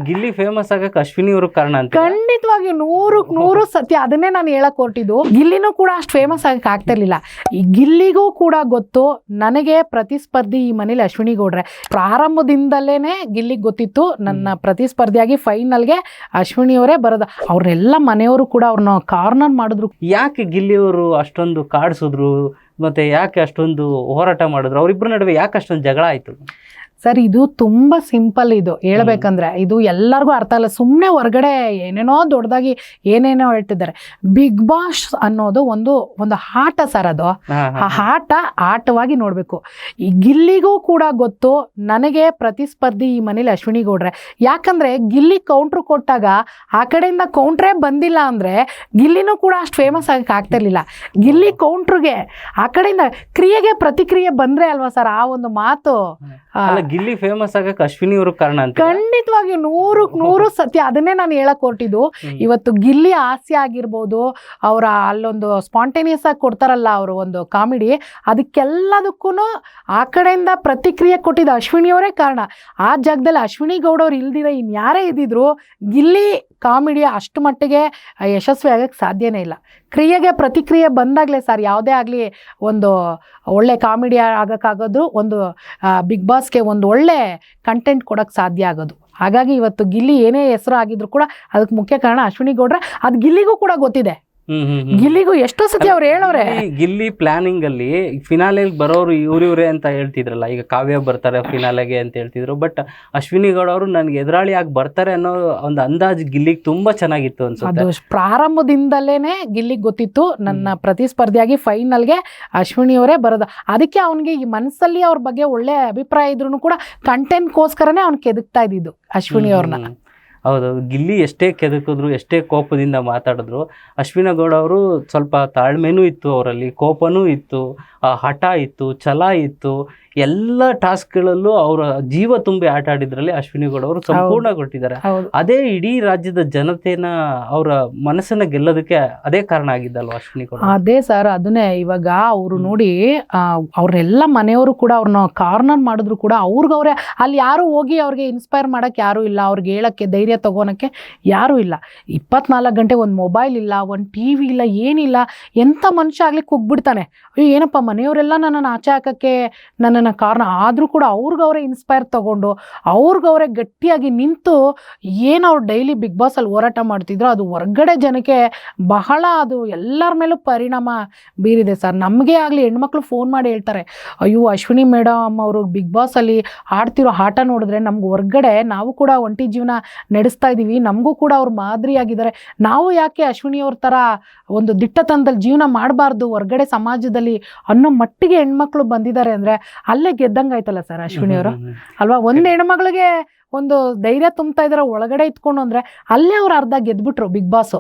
Gilli famous ಆಗಕ್ಕೆ ಅಶ್ವಿನಿ ಅವರು ಕಾರಣ ಅಂತ. ಖಂಡಿತವಾಗಿಯೂ 100% ಸತ್ಯ. ಅದನ್ನೇ ನಾನು ಹೇಳಕ್ ಹೊರಟಿದ್ದು. ಗಿಲ್ಲಿನೂ ಕೂಡ ಅಷ್ಟು ಫೇಮಸ್ ಆಗಕ್ಕೆ ಆಗ್ತಿರ್ಲಿಲ್ಲ. ಈ ಗಿಲ್ಲಿಗೂ ಕೂಡ ಗೊತ್ತು, ನನಗೆ ಪ್ರತಿಸ್ಪರ್ಧಿ ಈ ಮನೇಲಿ ಅಶ್ವಿನಿ ಗೌಡ್ರೆ. ಪ್ರಾರಂಭದಿಂದಲೇನೆ ಗಿಲ್ಲಿಗೆ ಗೊತ್ತಿತ್ತು ನನ್ನ ಪ್ರತಿಸ್ಪರ್ಧಿಯಾಗಿ ಫೈನಲ್ಗೆ ಅಶ್ವಿನಿ ಅವರೇ ಬರೋದು. ಅವ್ರನ್ನೆಲ್ಲ ಮನೆಯವರು ಕೂಡ ಅವ್ರನ್ನ ಕಾರ್ನರ್ ಮಾಡಿದ್ರು. ಯಾಕೆ ಗಿಲ್ಲಿ ಅವರು ಅಷ್ಟೊಂದು ಕಾಡಿಸಿದ್ರು, ಮತ್ತೆ ಯಾಕೆ ಅಷ್ಟೊಂದು ಹೋರಾಟ ಮಾಡಿದ್ರು, ಅವರಿಬ್ಬರ ನಡುವೆ ಯಾಕೆ ಅಷ್ಟೊಂದು ಜಗಳ ಆಯ್ತು? ಸರ್, ಇದು ತುಂಬ ಸಿಂಪಲ್. ಇದು ಹೇಳ್ಬೇಕಂದ್ರೆ ಇದು ಎಲ್ಲರಿಗೂ ಅರ್ಥ ಅಲ್ಲ. ಸುಮ್ಮನೆ ಹೊರಗಡೆ ಏನೇನೋ ದೊಡ್ಡದಾಗಿ ಏನೇನೋ ಹೇಳ್ತಿದ್ದಾರೆ. ಬಿಗ್ ಬಾಸ್ ಅನ್ನೋದು ಒಂದು ಆಟ ಸರ್. ಅದು ಆ ಆಟವಾಗಿ ನೋಡಬೇಕು. ಈ ಗಿಲ್ಲಿಗೂ ಕೂಡ ಗೊತ್ತು, ನನಗೆ ಪ್ರತಿಸ್ಪರ್ಧಿ ಈ ಮನೇಲಿ ಅಶ್ವಿನಿ ಗೌಡ್ರೆ. ಯಾಕಂದರೆ ಗಿಲ್ಲಿ ಕೌಂಟ್ರು ಕೊಟ್ಟಾಗ ಆ ಕಡೆಯಿಂದ ಕೌಂಟ್ರೇ ಬಂದಿಲ್ಲ ಅಂದರೆ ಗಿಲ್ಲಿನೂ ಕೂಡ ಅಷ್ಟು ಫೇಮಸ್ ಆಗಕ್ಕೆ ಆಗ್ತಿರ್ಲಿಲ್ಲ. ಗಿಲ್ಲಿ ಕೌಂಟ್ರಿಗೆ ಆ ಕಡೆಯಿಂದ ಕ್ರಿಯೆಗೆ ಪ್ರತಿಕ್ರಿಯೆ ಬಂದರೆ ಅಲ್ವಾ ಸರ್ ಆ ಒಂದು ಮಾತು. ಗಿಲ್ಲಿ ಫೇಮಸ್ ಆಗಕ್ಕೆ ಅಶ್ವಿನಿ ಅವರು ಕಾರಣ ಅಂತ. ಖಂಡಿತವಾಗಿಯೂ 100% ಸತ್ಯ. ಅದನ್ನೇ ನಾನು ಹೇಳಕ್ ಹೊರಟಿದ್ದು. ಇವತ್ತು ಗಿಲ್ಲಿ ಹಾಸ್ಯ ಆಗಿರ್ಬೋದು, ಅವರ ಅಲ್ಲೊಂದು ಸ್ಪಾಂಟೇನಿಯಸ್ ಆಗಿ ಕೊಡ್ತಾರಲ್ಲ ಅವರು ಒಂದು ಕಾಮಿಡಿ, ಅದಕ್ಕೆಲ್ಲದಕ್ಕೂ ಆ ಕಡೆಯಿಂದ ಪ್ರತಿಕ್ರಿಯೆ ಕೊಟ್ಟಿದ್ದು ಅಶ್ವಿನಿಯವರೇ ಕಾರಣ. ಆ ಜಾಗದಲ್ಲಿ ಅಶ್ವಿನಿ ಗೌಡವ್ರು ಇಲ್ದಿರ ಇನ್ಯಾರೇ ಇದ್ದಿದ್ರು ಗಿಲ್ಲಿ ಕಾಮಿಡಿ ಅಷ್ಟು ಮಟ್ಟಿಗೆ ಯಶಸ್ವಿ ಆಗಕ್ಕೆ ಸಾಧ್ಯನೇ ಇಲ್ಲ. ಕ್ರಿಯೆಗೆ ಪ್ರತಿಕ್ರಿಯೆ ಬಂದಾಗಲೇ ಸರ್ ಯಾವುದೇ ಆಗಲಿ ಒಂದು ಒಳ್ಳೆ ಕಾಮಿಡಿ ಆಗೋಕ್ಕಾಗೋದು, ಒಂದು ಬಿಗ್ ಬಾಸ್ಗೆ ಒಂದು ಒಳ್ಳೆ ಕಂಟೆಂಟ್ ಕೊಡೋಕ್ಕೆ ಸಾಧ್ಯ ಆಗೋದು. ಹಾಗಾಗಿ ಇವತ್ತು ಗಿಲ್ಲಿ ಏನೇ ಹೆಸರು ಆಗಿದ್ರು ಕೂಡ ಅದಕ್ಕೆ ಮುಖ್ಯ ಕಾರಣ ಅಶ್ವಿನಿ ಗೌಡ್ರೆ. ಅದು ಗಿಲ್ಲಿಗೂ ಕೂಡ ಗೊತ್ತಿದೆ. ಗಿಲ್ಲಿಗೂ ಎಷ್ಟೋ ಸತಿ ಅವ್ರು ಹೇಳೋರೆ. ಗಿಲ್ಲಿ ಪ್ಲಾನಿಂಗ್ ಅಲ್ಲಿ ಫಿನಾಲೆಗೆ ಬರೋರು ಇವ್ರಿವ್ರೆ ಅಂತ ಹೇಳ್ತಿದ್ರಲ್ಲ, ಈಗ ಕಾವ್ಯ ಬರ್ತಾರೆ ಫಿನಾಲೆಗೆ ಅಂತ ಹೇಳ್ತಿದ್ರು. ಬಟ್ ಅಶ್ವಿನಿ ಗೌಡ ಅವರು ನನ್ಗೆ ಎದುರಾಳಿ ಆಗಿ ಬರ್ತಾರೆ ಅನ್ನೋ ಒಂದು ಅಂದಾಜು ಗಿಲ್ಲಿಗೆ ತುಂಬಾ ಚೆನ್ನಾಗಿತ್ತು ಅನ್ಸುತ್ತೆ. ಅದು ಪ್ರಾರಂಭದಿಂದಲೇನೆ ಗಿಲ್ಲಿಗೆ ಗೊತ್ತಿತ್ತು ನನ್ನ ಪ್ರತಿಸ್ಪರ್ಧಿಯಾಗಿ ಫೈನಲ್ಗೆ ಅಶ್ವಿನಿ ಅವರೇ ಬರೋದು. ಅದಕ್ಕೆ ಅವನಿಗೆ ಈ ಮನಸ್ಸಲ್ಲಿ ಅವ್ರ ಬಗ್ಗೆ ಒಳ್ಳೆ ಅಭಿಪ್ರಾಯ ಇದ್ರೂ ಕೂಡ ಕಂಟೆಂಟ್ಗೋಸ್ಕರನೇ ಅವ್ನು ಕೆದಕ್ತಾ ಇದ್ದಿದ್ದು ಅಶ್ವಿನಿ ಅವ್ರನ್ನ. ಹೌದು, ಗಿಲ್ಲಿ ಎಷ್ಟೇ ಕೆದಕಿದ್ರು, ಎಷ್ಟೇ ಕೋಪದಿಂದ ಮಾತಾಡಿದ್ರು, ಅಶ್ವಿನಿ ಗೌಡ ಅವರು ಸ್ವಲ್ಪ ತಾಳ್ಮೆನೂ ಇತ್ತು ಅವರಲ್ಲಿ, ಕೋಪನೂ ಇತ್ತು, ಹಠ ಇತ್ತು, ಛಲ ಇತ್ತು. ಎಲ್ಲ ಟಾಸ್ಕ್ಗಳಲ್ಲೂ ಅವರ ಜೀವ ತುಂಬಿ ಆಟ ಆಡಿದ್ರಲ್ಲಿ ಅಶ್ವಿನಿ ಗೌಡ ಅವರು ಸಂಪೂರ್ಣ ಕೊಟ್ಟಿದ್ದಾರೆ. ಅದೇ ಇಡೀ ರಾಜ್ಯದ ಜನತೆನ ಅವರ ಮನಸ್ಸನ್ನ ಗೆಲ್ಲೋದಕ್ಕೆ ಅದೇ ಕಾರಣ ಆಗಿದ್ದಲ್ವ ಅಶ್ವಿನಿ ಗೌಡ. ಅದೇ ಸರ್, ಅದನ್ನೇ ಇವಾಗ ಅವರು ನೋಡಿ ಅವ್ರನ್ನೆಲ್ಲ ಮನೆಯವರು ಕೂಡ ಅವ್ರನ್ನ ಕಾರ್ನರ್ ಮಾಡಿದ್ರು ಕೂಡ ಅವ್ರಿಗವ್ರೆ ಅಲ್ಲಿ ಯಾರು ಹೋಗಿ ಅವ್ರಿಗೆ ಇನ್ಸ್ಪೈರ್ ಮಾಡಕ್ಕೆ ಯಾರೂ ಇಲ್ಲ, ಅವ್ರಿಗೆ ಹೇಳಕ್ಕೆ ಧೈರ್ಯ ತಗೋನಕ್ಕೆ ಯಾರೂ ಇಲ್ಲ. 24 ಗಂಟೆ ಒಂದು ಮೊಬೈಲ್ ಇಲ್ಲ, ಒಂದು TV ಇಲ್ಲ, ಏನಿಲ್ಲ. ಎಂಥ ಮನುಷ್ಯ ಆಗ್ಲಿ ಕುಗ್ಬಿಡ್ತಾನೆ, ಅಯ್ಯೋ ಏನಪ್ಪ ಮನೆಯವರೆಲ್ಲ ನನ್ನನ್ನು ಆಚೆ ಹಾಕಕ್ಕೆ ನನ್ನನ್ನು ಕಾರಣ ಆದರೂ ಕೂಡ ಅವ್ರಿಗವ್ರೆ ಇನ್ಸ್ಪೈರ್ ತಗೊಂಡು ಅವ್ರಿಗವ್ರೆ ಗಟ್ಟಿಯಾಗಿ ನಿಂತು ಏನು ಅವ್ರು ಡೈಲಿ ಬಿಗ್ ಬಾಸಲ್ಲಿ ಹೋರಾಟ ಮಾಡ್ತಿದ್ರು ಅದು ಹೊರಗಡೆ ಜನಕ್ಕೆ ಬಹಳ ಅದು ಎಲ್ಲರ ಮೇಲೂ ಪರಿಣಾಮ ಬೀರಿದೆ ಸರ್. ನಮಗೆ ಆಗಲಿ ಹೆಣ್ಮಕ್ಳು ಫೋನ್ ಮಾಡಿ ಹೇಳ್ತಾರೆ, ಅಯ್ಯೋ ಅಶ್ವಿನಿ ಮೇಡಮ್ ಅವರು ಬಿಗ್ ಬಾಸಲ್ಲಿ ಆಡ್ತಿರೋ ಆಟ ನೋಡಿದ್ರೆ ನಮ್ಗೆ ಹೊರಗಡೆ ನಾವು ಕೂಡ ಒಂಟಿ ಜೀವನ ನಡೆಸ್ತಾ ಇದ್ದೀವಿ, ನಮಗೂ ಕೂಡ ಅವ್ರು ಮಾದರಿಯಾಗಿದ್ದಾರೆ, ನಾವು ಯಾಕೆ ಅಶ್ವಿನಿ ಅವ್ರ ಥರ ಒಂದು ದಿಟ್ಟತನದಲ್ಲಿ ಜೀವನ ಮಾಡಬಾರ್ದು ಹೊರಗಡೆ ಸಮಾಜದಲ್ಲಿ ಅನ್ನೋ ಮಟ್ಟಿಗೆ ಹೆಣ್ಮಕ್ಳು ಬಂದಿದ್ದಾರೆ ಅಂದರೆ ಅಲ್ಲೇ ಗೆದ್ದಂಗಾಯ್ತಲ್ಲ ಸರ್ ಅಶ್ವಿನಿ ಅವರು ಅಲ್ವಾ. ಒಂದು ಹೆಣ್ಮಗಳಿಗೆ ಒಂದು ಧೈರ್ಯ ತುಂಬ್ತಾ ಇದ್ದಾರೆ ಒಳಗಡೆ ಇತ್ಕೊಂಡು ಅಂದರೆ ಅಲ್ಲೇ ಅವ್ರು ಅರ್ಧ ಗೆದ್ಬಿಟ್ರು ಬಿಗ್ ಬಾಸು.